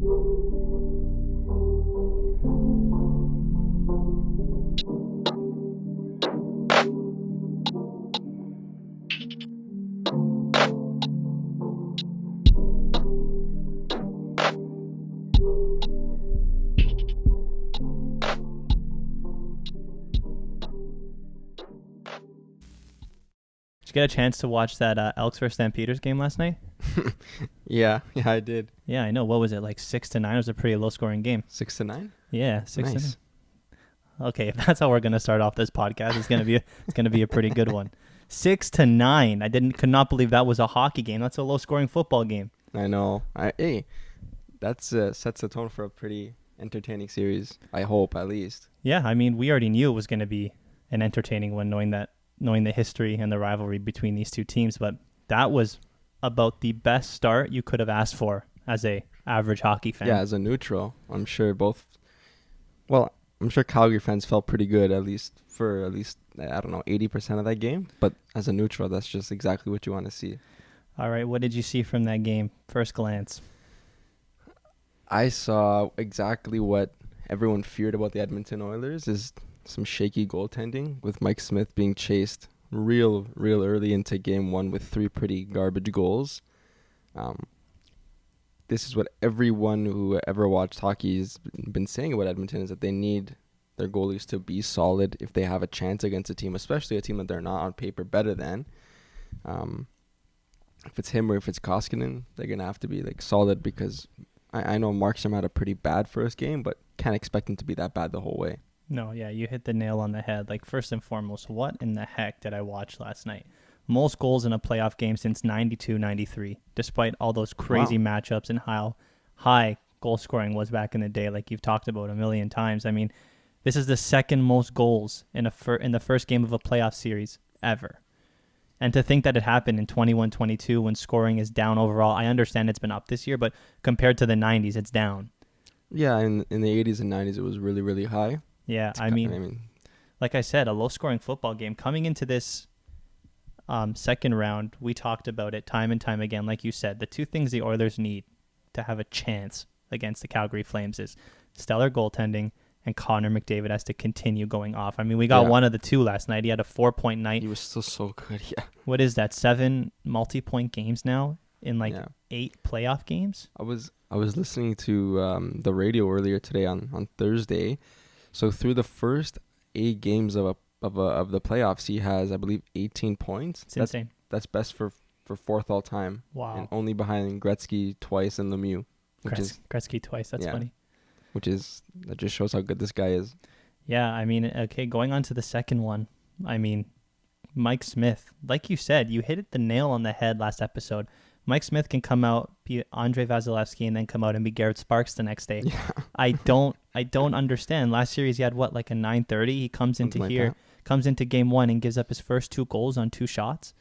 Did you get a chance to watch that Elks versus Stampeders game last night? Yeah, I did. Yeah, I know. What was it, like 6-9? It was a pretty low-scoring game. 6-9? Yeah, 6-9. Nice. Okay, if that's how we're gonna start off this podcast, it's gonna be a pretty good one. 6-9. Could not believe that was a hockey game. That's a low-scoring football game. I know. Hey, that's sets the tone for a pretty entertaining series. I hope, at least. Yeah, I mean, we already knew it was gonna be an entertaining one, knowing the history and the rivalry between these two teams. But that was about the best start you could have asked for as a average hockey fan. Yeah, as a neutral, I'm sure Calgary fans felt pretty good, at least I don't know, 80% of that game. But as a neutral, that's just exactly what you want to see. All right, what did you see from that game? First glance. I saw exactly what everyone feared about the Edmonton Oilers, is some shaky goaltending, with Mike Smith being chased real early into game one with 3 pretty garbage goals. This is what everyone who ever watched hockey has been saying about Edmonton, is that they need their goalies to be solid if they have a chance against a team, especially a team that they're not on paper better than. If it's him or if it's Koskinen, they're going to have to be like solid, because I know Markstrom had a pretty bad first game, but can't expect him to be that bad the whole way. No, yeah, you hit the nail on the head. Like, first and foremost, what in the heck did I watch last night? Most goals in a playoff game since 92-93, despite all those crazy matchups and how high goal scoring was back in the day, like you've talked about a million times. I mean, this is the second most goals in the first game of a playoff series ever. And to think that it happened in 21-22 when scoring is down overall, I understand it's been up this year, but compared to the 90s, it's down. Yeah, in the 80s and 90s, it was really, really high. Yeah, I mean, like I said, a low-scoring football game. Coming into this second round, we talked about it time and time again. Like you said, the two things the Oilers need to have a chance against the Calgary Flames is stellar goaltending, and Connor McDavid has to continue going off. I mean, we got one of the two last night. He had a 4-point night. He was still so good, yeah. What is that, 7 multi-point games now in 8 playoff games? I was listening to the radio earlier today on Thursday. So through the first 8 games of the playoffs, he has, I believe, 18 points. It's insane. That's best for fourth all time. Wow. And only behind Gretzky twice and Lemieux. Gretzky twice. That's funny. That just shows how good this guy is. Yeah, I mean, okay, going on to the second one. I mean, Mike Smith, like you said, you hit the nail on the head last episode. Mike Smith can come out, be Andre Vasilevsky, and then come out and be Garrett Sparks the next day. Yeah. I don't understand. Last series he had like a 930. He comes into game 1 and gives up his first 2 goals on 2 shots.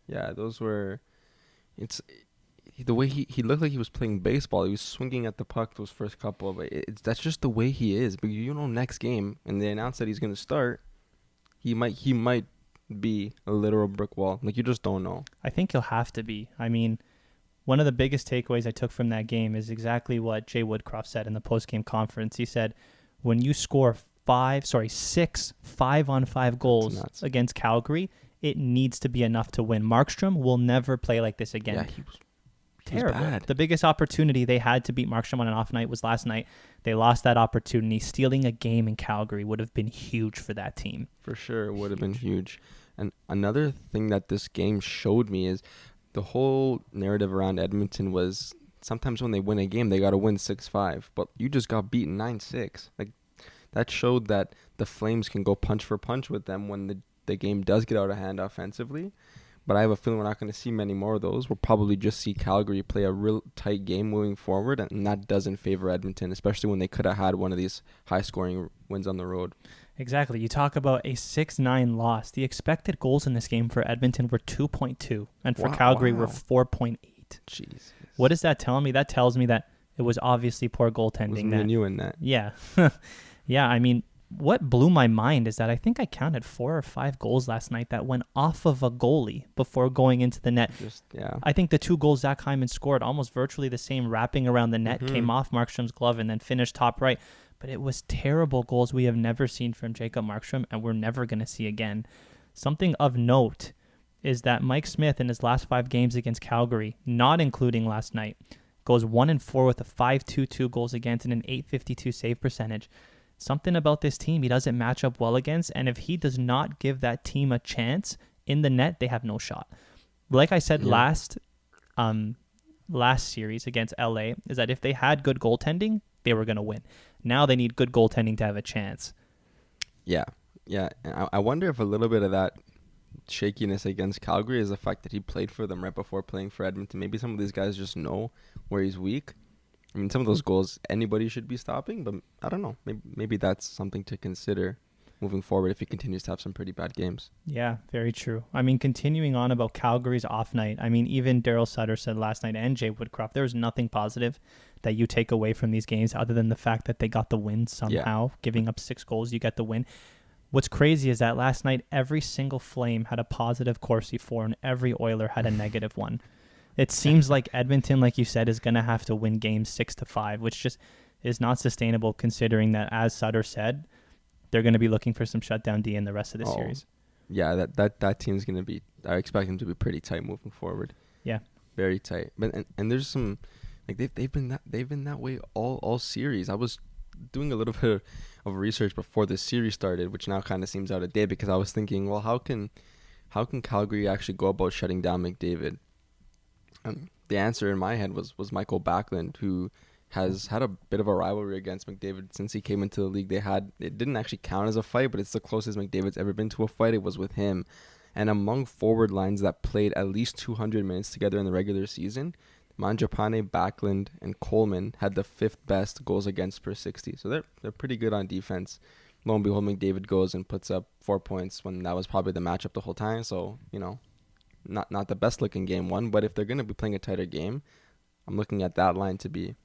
Yeah, those were. It's the way he looked like he was playing baseball. He was swinging at the puck those first couple, but that's just the way he is. But next game, and they announced that he's going to start, he might be a literal brick wall. Like, you just don't know. I think he'll have to be. I mean, one of the biggest takeaways I took from that game is exactly what Jay Woodcroft said in the post-game conference. He said, when you score 6 5-on-5 goals against Calgary, it needs to be enough to win. Markstrom will never play like this again. Yeah, he was terrible. Bad. The biggest opportunity they had to beat Markstrom on an off night was last night. They lost that opportunity. Stealing a game in Calgary would have been huge for that team. For sure, it would have been huge. And another thing that this game showed me is the whole narrative around Edmonton was sometimes when they win a game, they got to win 6-5. But you just got beaten 9-6. Like, that showed that the Flames can go punch for punch with them when the game does get out of hand offensively. But I have a feeling we're not going to see many more of those. We'll probably just see Calgary play a real tight game moving forward, and that doesn't favor Edmonton, especially when they could have had one of these high-scoring wins on the road. Exactly. You talk about a 6-9 loss. The expected goals in this game for Edmonton were 2.2, and for Calgary were 4.8. Jeez. What does that tell me? That tells me that it was obviously poor goaltending. It was me and you in that. Yeah. Yeah, I mean, what blew my mind is that I think I counted 4 or 5 goals last night that went off of a goalie before going into the net. I think the 2 goals Zach Hyman scored, almost virtually the same, wrapping around the net, came off Markstrom's glove and then finished top right. But it was terrible goals we have never seen from Jacob Markstrom, and we're never going to see again. Something of note is that Mike Smith in his last 5 games against Calgary, not including last night, goes 1-4 with a 5.22 goals against and an 8.52 save percentage. Something about this team he doesn't match up well against, and if he does not give that team a chance in the net, they have no shot. Like I said last series against LA, is that if they had good goaltending, they were going to win. Now they need good goaltending to have a chance. Yeah. And I wonder if a little bit of that shakiness against Calgary is the fact that he played for them right before playing for Edmonton. Maybe some of these guys just know where he's weak. I mean, some of those goals anybody should be stopping, but I don't know. Maybe that's something to consider moving forward if he continues to have some pretty bad games. Yeah, very true. I mean, continuing on about Calgary's off night, I mean, even Daryl Sutter said last night, and Jay Woodcroft, there was nothing positive that you take away from these games other than the fact that they got the win somehow. Giving up 6 goals, you get the win. What's crazy is that last night, every single Flame had a positive Corsi 4 and every Oiler had a negative 1. It seems like Edmonton, like you said, is going to have to win games 6-5, which just is not sustainable considering that, as Sutter said, they're going to be looking for some shutdown D in the rest of the series. Yeah, that team's going to be, I expect them to be pretty tight moving forward. Yeah. Very tight. But and there's some, like they've been that way all series. I was doing a little bit of research before the series started, which now kind of seems out of date because I was thinking, well, how can Calgary actually go about shutting down McDavid? The answer in my head was Michael Backlund, who has had a bit of a rivalry against McDavid since he came into the league. It didn't actually count as a fight, but it's the closest McDavid's ever been to a fight. It was with him. And among forward lines that played at least 200 minutes together in the regular season, Mangiapane, Backlund, and Coleman had the 5th best goals against per 60. So they're pretty good on defense. Lo and behold, McDavid goes and puts up 4 points when that was probably the matchup the whole time. So, not the best looking game one, but if they're going to be playing a tighter game, I'm looking at that line to be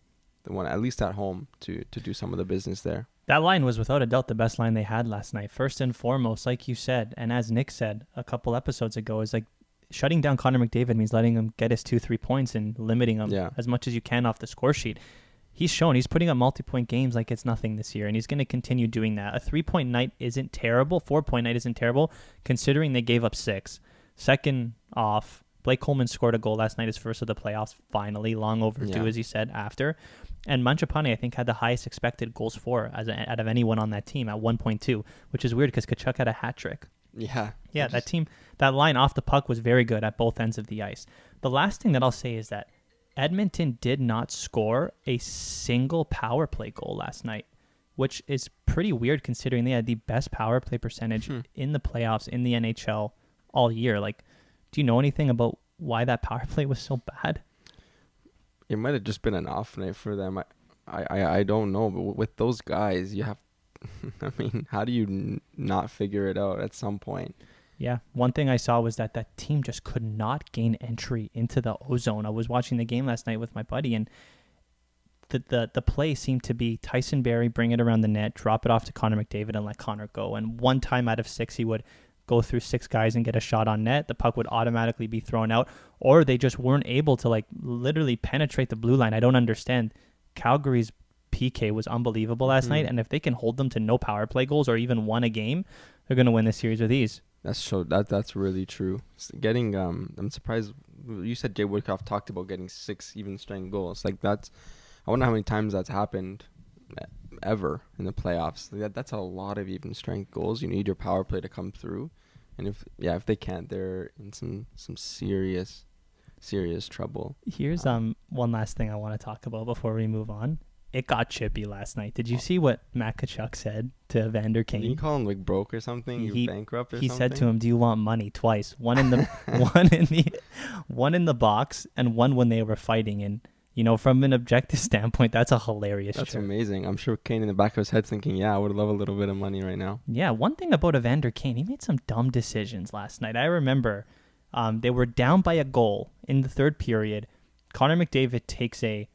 the one, at least at home, to do some of the business there. That line was without a doubt the best line they had last night. First and foremost, like you said, and as Nick said a couple episodes ago, is like shutting down Connor McDavid means letting him get his 2-3 points and limiting him as much as you can off the score sheet. He's shown he's putting up multi-point games like it's nothing this year, and he's going to continue doing that. A 3-point night isn't terrible. 4-point night isn't terrible, considering they gave up 6. Second off, Blake Coleman scored a goal last night, his first of the playoffs, finally, long overdue, as he said, after. And Mangiapane, I think, had the highest expected goals for out of anyone on that team at 1.2, which is weird because Tkachuk had a hat trick. Yeah. Yeah, that line off the puck was very good at both ends of the ice. The last thing that I'll say is that Edmonton did not score a single power play goal last night, which is pretty weird considering they had the best power play percentage in the playoffs in the NHL all year. Like, do you know anything about why that power play was so bad? It might have just been an off night for them. I don't know, but with those guys, you have, I mean, how do you not figure it out at some point? Yeah, one thing I saw was that team just could not gain entry into the O-zone. I was watching the game last night with my buddy, and the play seemed to be Tyson Barrie bring it around the net, drop it off to Connor McDavid, and let Connor go. And 1 time out of 6, he would go through 6 guys and get a shot on net. The puck would automatically be thrown out, or they just weren't able to like literally penetrate the blue line. I don't understand. Calgary's PK was unbelievable last night, and if they can hold them to no power play goals or even 1 a game, they're going to win the series with ease. That's really true. Getting I'm surprised you said Jay Woodcroft talked about getting 6 even strength goals. Like I wonder how many times that's happened ever in the playoffs. That's a lot of even strength goals. You need your power play to come through, and if they can't, they're in some serious trouble. Here's one last thing I want to talk about before we move on. It got chippy last night. Did you see what Matt Tkachuk said to Evander Kane? Did you call him like broke or something? He bankrupt or something? He said to him, "Do you want money?" Twice. One in the one in the box, and one when they were fighting. And from an objective standpoint, that's a hilarious. That's amazing. I'm sure Kane in the back of his head thinking, "Yeah, I would love a little bit of money right now." Yeah. One thing about Evander Kane, he made some dumb decisions last night. I remember, they were down by a goal in the third period. Connor McDavid takes a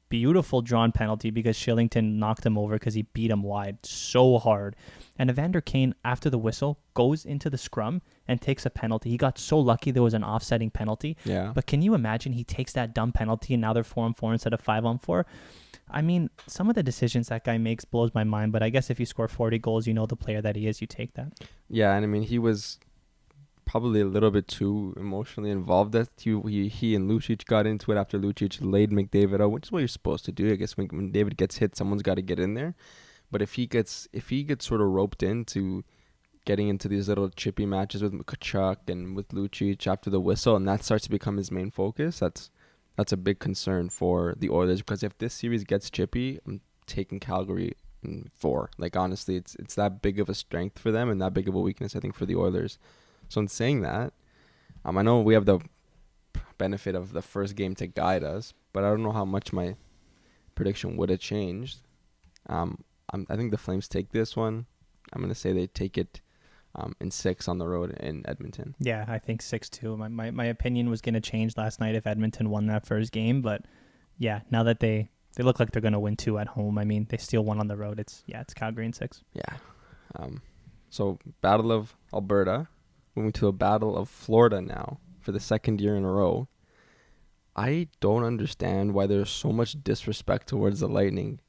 beautiful drawn penalty because Shillington knocked him over because he beat him wide so hard. And Evander Kane, after the whistle, goes into the scrum and takes a penalty. He got so lucky there was an offsetting penalty. Yeah. But can you imagine he takes that dumb penalty and now they're 4-on-4 instead of 5-on-4? I mean, some of the decisions that guy makes blows my mind, but I guess if you score 40 goals, you know the player that he is, you take that. Yeah, and I mean, he was probably a little bit too emotionally involved. That he and Lucic got into it after Lucic laid McDavid out, which is what you're supposed to do. I guess when David gets hit, someone's got to get in there. But if he gets sort of roped into getting into these little chippy matches with Tkachuk and with Lucic after the whistle, and that starts to become his main focus, that's a big concern for the Oilers, because if this series gets chippy, I'm taking Calgary in 4. Like, honestly, it's that big of a strength for them and that big of a weakness, I think, for the Oilers. So in saying that, I know we have the benefit of the first game to guide us, but I don't know how much my prediction would have changed. I think the Flames take this one. I'm going to say they take it in 6 on the road in Edmonton. Yeah, I think 6-2. My opinion was going to change last night if Edmonton won that first game, but yeah, now that they look like they're going to win 2 at home. I mean, they steal 1 on the road. It's Calgary in 6. Yeah. So Battle of Alberta, moving to a Battle of Florida now for the second year in a row. I don't understand why there's so much disrespect towards the Lightning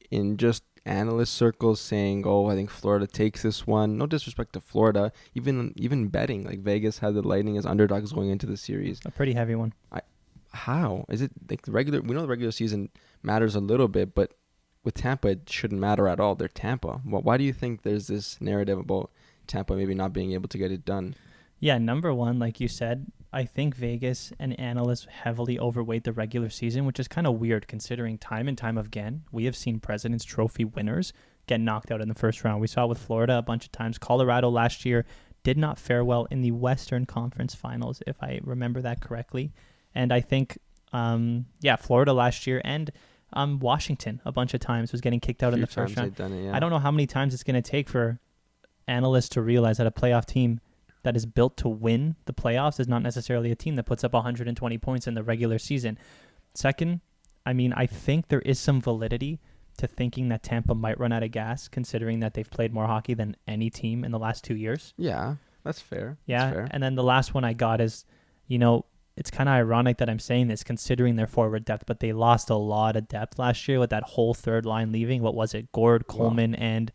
in just analyst circles saying, "Oh, I think Florida takes this one." No disrespect to Florida. Even betting, like Vegas had the Lightning as underdogs going into the series. A pretty heavy one. How is it like the regular? We know the regular season matters a little bit, but with Tampa, it shouldn't matter at all. They're Tampa. Why do you think there's this narrative about Tampa maybe not being able to get it done? Yeah, number one, like you said, I think Vegas and analysts heavily overweight the regular season, which is kind of weird considering time and time again, we have seen President's Trophy winners get knocked out in the first round. We saw it with Florida a bunch of times. Colorado last year did not fare well in the Western Conference Finals, if I remember that correctly. And I think, Florida last year and Washington a bunch of times was getting kicked out in the first round. I don't know how many times it's going to take for analysts to realize that a playoff team that is built to win the playoffs is not necessarily a team that puts up 120 points in the regular season. Second, I mean, I think there is some validity to thinking that Tampa might run out of gas, considering that they've played more hockey than any team in the last 2 years. Yeah, that's fair. Yeah, that's fair. And then the last one I got is, it's kind of ironic that I'm saying this considering their forward depth, but they lost a lot of depth last year with that whole third line leaving. What was it? Gord, Coleman, and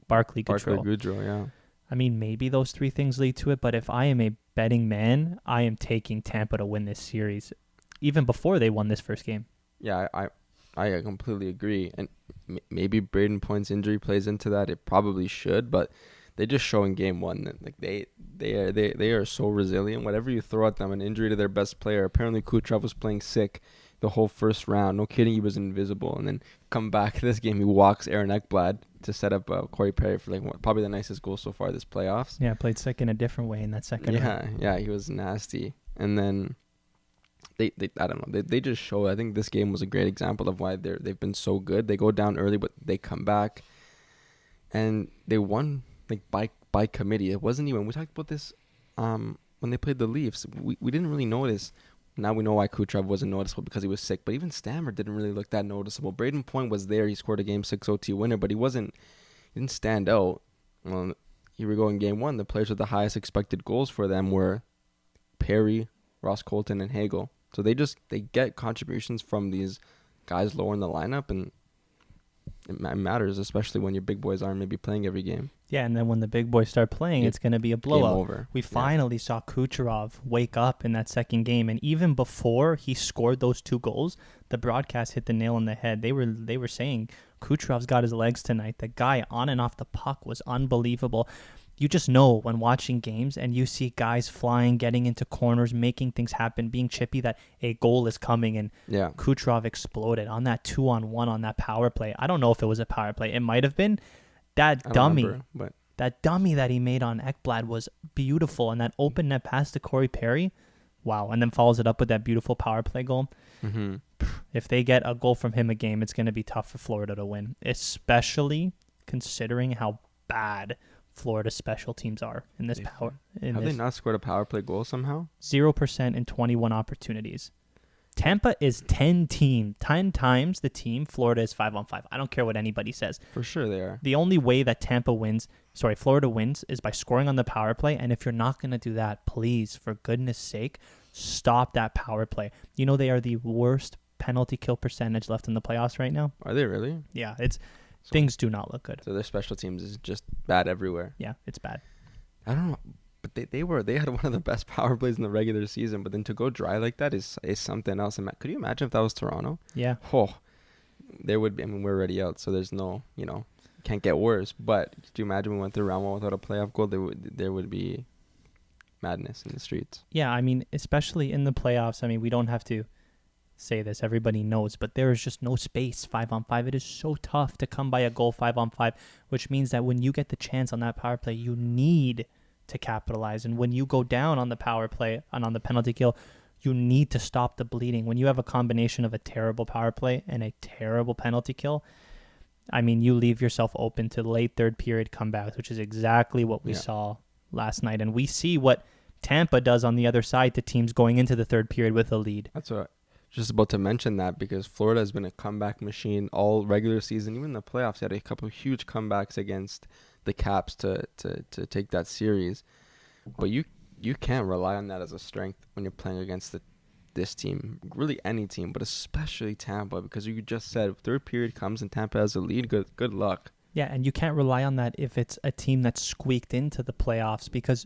Barclay Goodrow. Yeah. I mean, maybe those 3 things lead to it, but if I am a betting man, I am taking Tampa to win this series, even before they won this first game. Yeah, I completely agree. And maybe Braden Point's injury plays into that. It probably should, but they just show in game 1 that like they are so resilient. Whatever you throw at them, an injury to their best player. Apparently Kucherov was playing sick the whole first round. No kidding, he was invisible. And then come back this game, he walks Aaron Ekblad to set up Corey Perry for probably the nicest goal so far this playoffs. Yeah, played sick in a different way in that second round. Yeah, he was nasty. And then they I don't know. They just show. I think this game was a great example of why they've been so good. They go down early, but they come back, and they won by committee. It wasn't even. We talked about this when they played the Leafs. We didn't really notice. Now we know why Kucherov wasn't noticeable because he was sick. But even Stammer didn't really look that noticeable. Braden Point was there. He scored a Game 6 OT winner, but he didn't stand out. Well, here we go in Game 1. The players with the highest expected goals for them were Perry, Ross Colton, and Hagel. So they get contributions from these guys lower in the lineup, and it matters, especially when your big boys aren't maybe playing every game. Yeah, and then when the big boys start playing, it's going to be a blowout. Game over. We finally saw Kucherov wake up in that second game, and even before he scored those 2 goals, the broadcast hit the nail on the head. They were saying Kucherov's got his legs tonight. The guy on and off the puck was unbelievable. You just know when watching games and you see guys flying, getting into corners, making things happen, being chippy, that a goal is coming, and Kucherov exploded on that 2-on-1 on that power play. I don't know if it was a power play. It might have been. That dummy that he made on Ekblad was beautiful, and that open net pass to Corey Perry, wow, and then follows it up with that beautiful power play goal. Mm-hmm. If they get a goal from him a game, it's going to be tough for Florida to win, especially considering how bad Florida's special teams are in this power. Have they not scored a power play goal somehow? 0% in 21 opportunities. Tampa is 10 times the team. Florida is 5-on-5. I don't care what anybody says. For sure they are. The only way that Florida wins is by scoring on the power play. And if you're not going to do that, please, for goodness sake, stop that power play. You know they are the worst penalty kill percentage left in the playoffs right now. Are they really? Yeah, things do not look good. So their special teams is just bad everywhere. Yeah, it's bad. I don't know, but they had one of the best power plays in the regular season. But then to go dry like that is something else. Could you imagine if that was Toronto? Yeah. Oh, there would be. I mean, we're already out, so there's no, can't get worse. But could you imagine we went through round one without a playoff goal? There would be madness in the streets. Yeah, I mean, especially in the playoffs. I mean, we don't have to say this, everybody knows, but there is just no space 5-on-5. It is so tough to come by a goal 5-on-5, which means that when you get the chance on that power play, you need to capitalize. And when you go down on the power play and on the penalty kill, you need to stop the bleeding. When you have a combination of a terrible power play and a terrible penalty kill, I mean, you leave yourself open to late third period comebacks, which is exactly what we saw last night. And we see what Tampa does on the other side to teams going into the third period with a lead. That's what just about to mention, that because Florida has been a comeback machine all regular season. Even in the playoffs, they had a couple of huge comebacks against the Caps to take that series. But you can't rely on that as a strength when you're playing against this team, really any team, but especially Tampa, because you just said third period comes and Tampa has a lead. Good luck. Yeah, and you can't rely on that if it's a team that's squeaked into the playoffs, because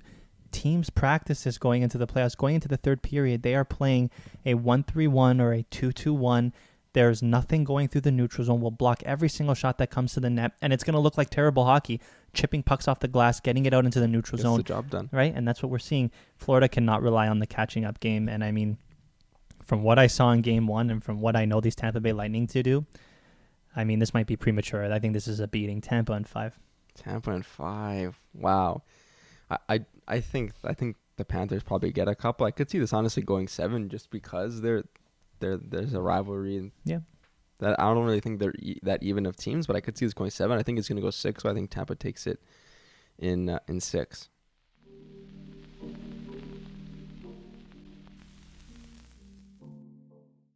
teams practices going into the playoffs, going into the third period, they are playing a 1-3-1 or a 2-2-1. There's nothing going through the neutral zone. We'll block every single shot that comes to the net, and it's going to look like terrible hockey, chipping pucks off the glass, getting it out into the neutral zone. Gets the job done. Right, and that's what we're seeing. Florida cannot rely on the catching up game, and I mean, from what I saw in game one and from what I know these Tampa Bay Lightning to do, I mean, this might be premature. I think this is a beating. Tampa in 5. Tampa in 5. Wow. I think the Panthers probably get a couple. I could see this honestly going 7 just because there's a rivalry. And yeah. That I don't really think they're that even of teams, but I could see this going 7. I think it's going to go 6, so I think Tampa takes it in 6.